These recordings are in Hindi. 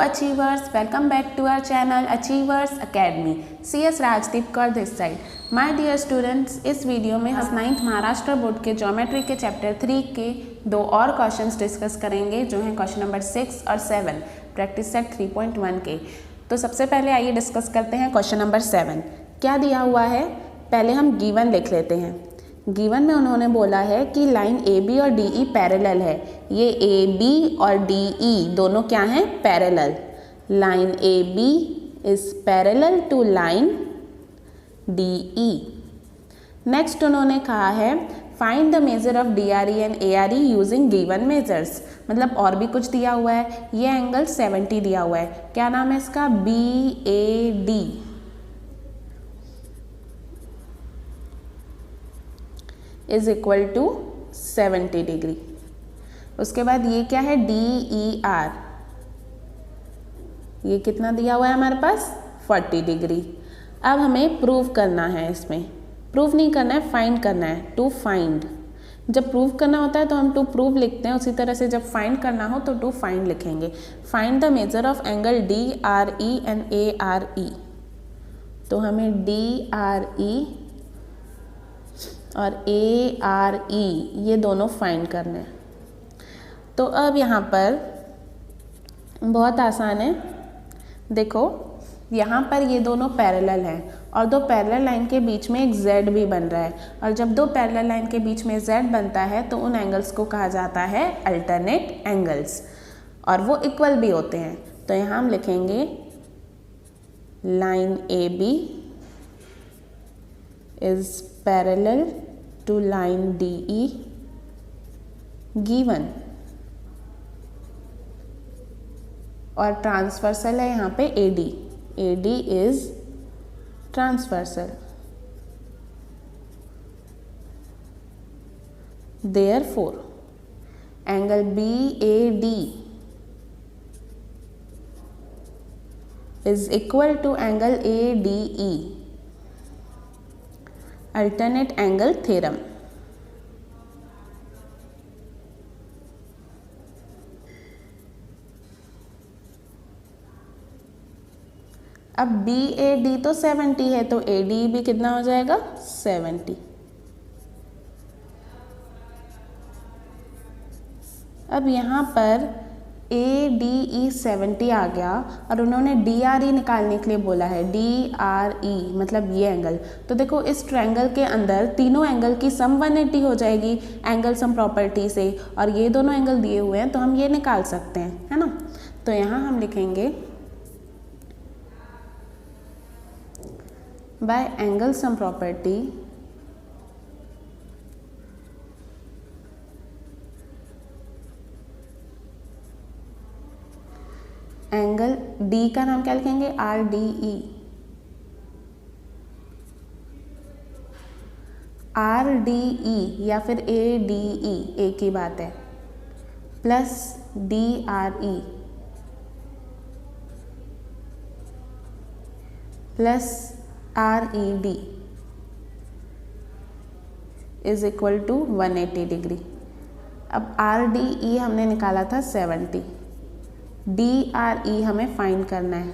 achievers, welcome back to our channel Achievers Academy. CS Rajdeep Kaur this side. My dear students, इस वीडियो में हम 9th महाराष्ट्र बोर्ड के ज्योमेट्री के चैप्टर 3 के दो और क्वेश्चंस डिस्कस करेंगे जो हैं क्वेश्चन नंबर 6 और 7 प्रैक्टिस सेट 3.1 के. तो सबसे पहले आइए डिस्कस करते हैं क्वेश्चन नंबर 7. क्या दिया हुआ है, पहले हम गिवन लिख लेते हैं. गिवन में उन्होंने बोला है कि लाइन ए बी और डी ई पैरेलल है. ये ए बी और डी ई दोनों क्या हैं, parallel. Line A B is parallel to line D E. Next उन्होंने कहा है find the measure of D R E and A R E using given measures. मतलब और भी कुछ दिया हुआ है. ये एंगल 70 दिया हुआ है. क्या नाम है इसका, B A D is equal to 70 degree. उसके बाद ये क्या है, डी ई आर, ये कितना दिया हुआ है हमारे पास, 40 डिग्री. अब हमें प्रूव करना है. इसमें प्रूव नहीं करना है, फाइंड करना है. टू फाइंड, जब प्रूव करना होता है तो हम टू प्रूव लिखते हैं, उसी तरह से जब फाइंड करना हो तो टू फाइंड लिखेंगे. Find the measure of angle D R E and A R ई. तो हमें डी आर ई और ए आर ई ये दोनों फाइंड करने हैं. तो अब यहाँ पर बहुत आसान है. देखो यहाँ पर ये दोनों पैरेलल हैं और दो पैरेलल लाइन के बीच में एक Z भी बन रहा है. और जब दो पैरेलल लाइन के बीच में Z बनता है तो उन एंगल्स को कहा जाता है अल्टरनेट एंगल्स और वो इक्वल भी होते हैं. तो यहाँ हम लिखेंगे line A B is parallel to line DE given और ट्रांसवर्सल है यहाँ पे AD. AD is transversal. Therefore angle BAD is equal to angle ADE. Alternate angle theorem. अब बी ए डी तो 70 है तो ए डी भी कितना हो जाएगा, 70. अब यहाँ पर ए डी ई 70 आ गया और उन्होंने डी आर ई निकालने के लिए बोला है. डी आर ई मतलब ये एंगल. तो देखो इस ट्रायंगल के अंदर तीनों एंगल की सम 180 हो जाएगी एंगल सम प्रॉपर्टी से. और ये दोनों एंगल दिए हुए हैं तो हम ये निकाल सकते हैं, है ना. तो यहाँ हम लिखेंगे by angle sum property angle D का नाम क्या लिखेंगे, R D E. R D E या फिर ए डी ई एक ही बात है, plus D R E plus R E D is equal to 180 degree. अब आर डी ई हमने निकाला था 70. डी आर ई हमें फाइंड करना है.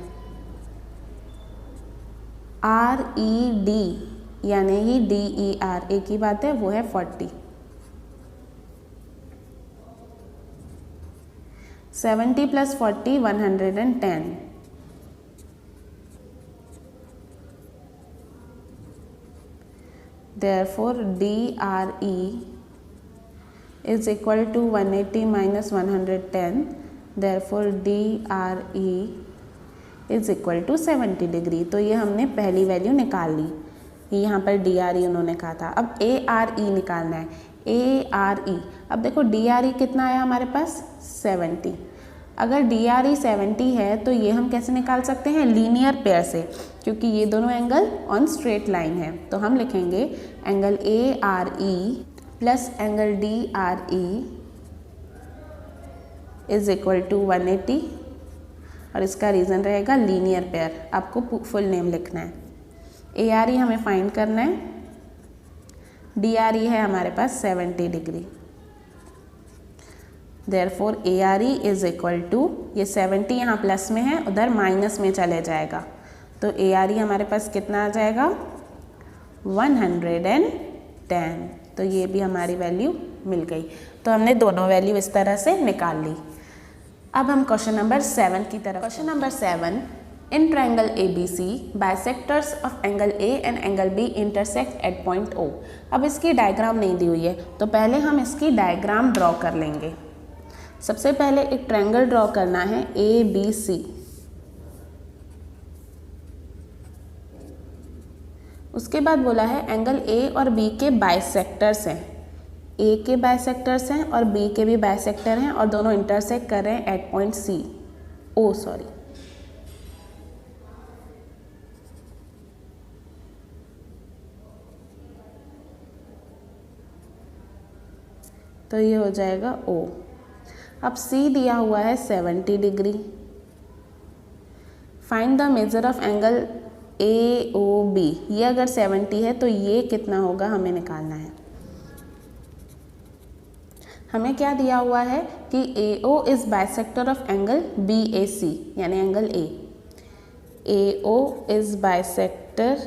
आर ई डी यानी ही डी ई आर एक ही बात है, वो है 40. 70 plus 40 110. Therefore DRE is equal to 180 minus 110. Therefore DRE is equal to 70 degree. तो ये हमने पहली वैल्यू निकाल ली. यहाँ पर DRE उन्होंने कहा था. अब ARE निकालना है. ARE, अब देखो DRE कितना आया हमारे पास, 70. अगर DRE 70 है तो ये हम कैसे निकाल सकते हैं, लीनियर पेयर से, क्योंकि ये दोनों एंगल ऑन स्ट्रेट लाइन है. तो हम लिखेंगे angle ARE plus angle DRE is equal to 180 और इसका रीज़न रहेगा लीनियर पेयर. आपको फुल नेम लिखना है. ARE हमें फाइंड करना है. DRE है हमारे पास 70 degree. Therefore ARE is equal to, ये 70 यहाँ प्लस में है, उधर माइनस में चले जाएगा, तो ARE हमारे पास कितना आ जाएगा 110। तो ये भी हमारी वैल्यू मिल गई। तो हमने दोनों वैल्यू इस तरह से निकाल ली। अब हम क्वेश्चन नंबर 7 की तरफ। Question number 7, in triangle ABC bisectors of angle A and angle B intersect at point O। अब इसकी डायग्राम नहीं दी हुई है, तो पहले हम इसकी डायग्राम ड्रॉ कर लेंगे। सबसे पहले एक ट्रायंगल ड्रॉ करना है ABC। उसके बाद बोला है एंगल A और B के बाइसेक्टर्स हैं, A के बाइसेक्टर्स हैं और B के भी बाइसेक्टर हैं और दोनों इंटरसेक्ट कर रहे हैं एट पॉइंट O। तो ये हो जाएगा O। अब C दिया हुआ है 70 degree. Find the measure of angle AOB। ये अगर 70 है तो ये कितना होगा हमें निकालना है। हमें क्या दिया हुआ है कि AO is bisector of angle BAC, यानी angle A। AO is bisector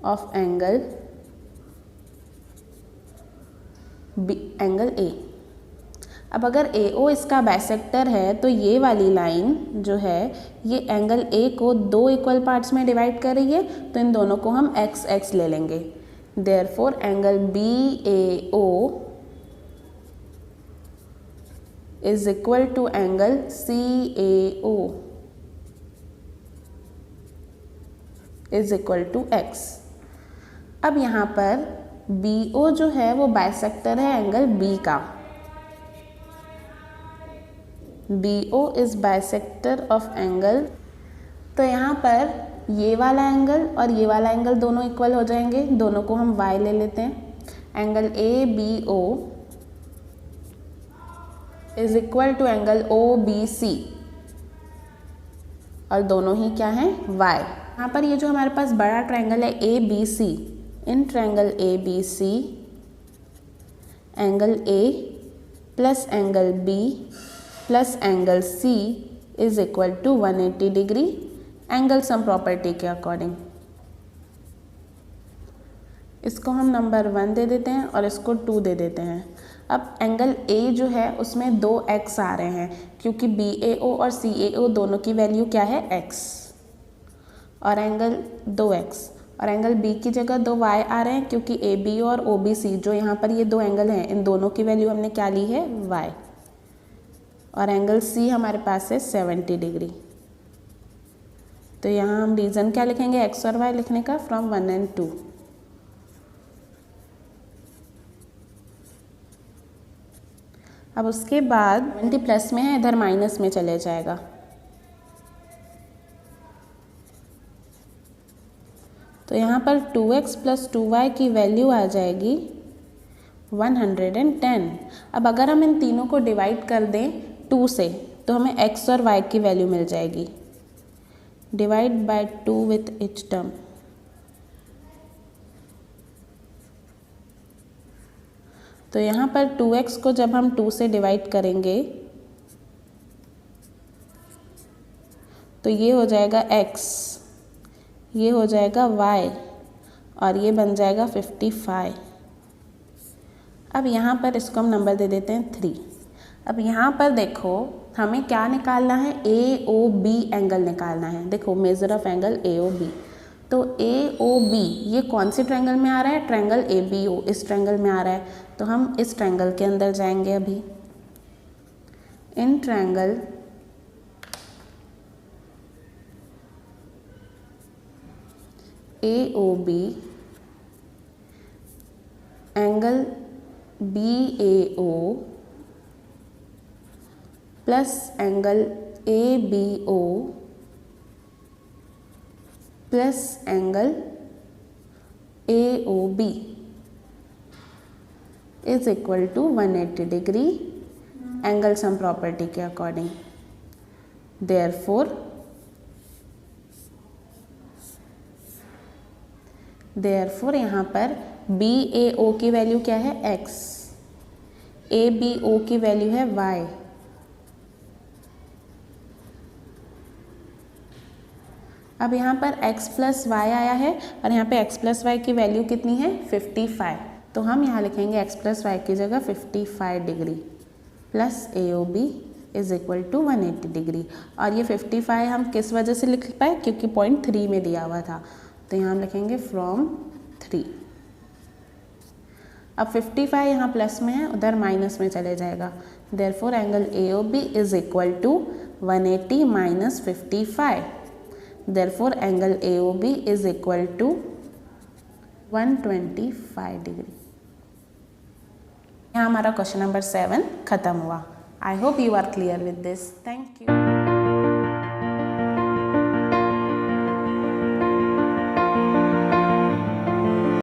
of angle A। अब अगर AO इसका बाइसेक्टर है तो ये वाली लाइन जो है ये एंगल A को 2 इक्वल पार्ट्स में डिवाइड कर रही है, तो इन दोनों को हम x ले लेंगे। Therefore angle BAO is equal to angle CAO is equal to x। अब यहाँ पर BO जो है वो बाइसेक्टर है एंगल B का। BO is bisector of angle, तो यहाँ पर ये वाला एंगल और ये वाला एंगल दोनों इक्वल हो जाएंगे, दोनों को हम y ले लेते हैं। Angle ABO is equal to angle OBC और दोनों ही क्या हैं y। यहाँ पर ये जो हमारे पास बड़ा ट्रायंगल है ABC, in triangle ABC angle A plus angle B plus angle C is equal to 180 degree angle sum property के अकॉर्डिंग। इसको हम नंबर 1 दे देते हैं और इसको 2 दे देते हैं। अब एंगल A जो है उसमें 2x आ रहे हैं, क्योंकि BAO और CAO दोनों की वैल्यू क्या है x, और एंगल 2x, और एंगल B की जगह 2y आ रहे हैं, क्योंकि AB और OBC जो यहाँ पर ये दो एंगल हैं इन दोनों की वैल्यू हमने क्या ली है y, और एंगल C हमारे पास है 70 डिग्री। तो यहाँ हम रीज़न क्या लिखेंगे x और y लिखने का, फ्रॉम 1 and 2। अब उसके बाद 70 प्लस में है, इधर माइनस में चले जाएगा। तो यहाँ पर 2x प्लस 2y की वैल्यू आ जाएगी 110। अब अगर हम इन तीनों को डिवाइड कर दें 2 से तो हमें x और y की वैल्यू मिल जाएगी। Divide by 2 with each term. तो यहाँ पर 2x को जब हम 2 से डिवाइड करेंगे तो ये हो जाएगा x, ये हो जाएगा y और ये बन जाएगा 55। अब यहाँ पर इसको हम नंबर दे देते हैं 3। अब यहाँ पर देखो हमें क्या निकालना है, AOB एंगल निकालना है। देखो मेजर ऑफ एंगल AOB, तो AOB ये कौन से ट्रायंगल में आ रहा है, ट्रायंगल ABO इस ट्रायंगल में आ रहा है। तो हम इस ट्रायंगल के अंदर जाएंगे। अभी in triangle AOB angle BAO plus angle ABO plus angle AOB is equal to 180 degree angle sum property के अकॉर्डिंग। देयरफॉर यहाँ पर BAO की वैल्यू क्या है x, ABO की वैल्यू है y। अब यहाँ पर x प्लस वाई आया है और यहाँ पे x प्लस वाई की वैल्यू कितनी है 55। तो हम यहाँ लिखेंगे x प्लस वाई की जगह 55 degree plus AOB is equal to 180 degree. और ये 55 हम किस वजह से लिख पाए, क्योंकि पॉइंट 3 में दिया हुआ था, तो यहाँ हम लिखेंगे फ्रॉम 3। अब 55 यहाँ प्लस में है, उधर माइनस में चले जाएगा। Therefore angle AOB is equal to 180 minus 55। Therefore angle AOB is equal to 125 degree. यहाँ हमारा क्वेश्चन नंबर 7 खत्म हुआ। I hope you are clear with this. Thank you.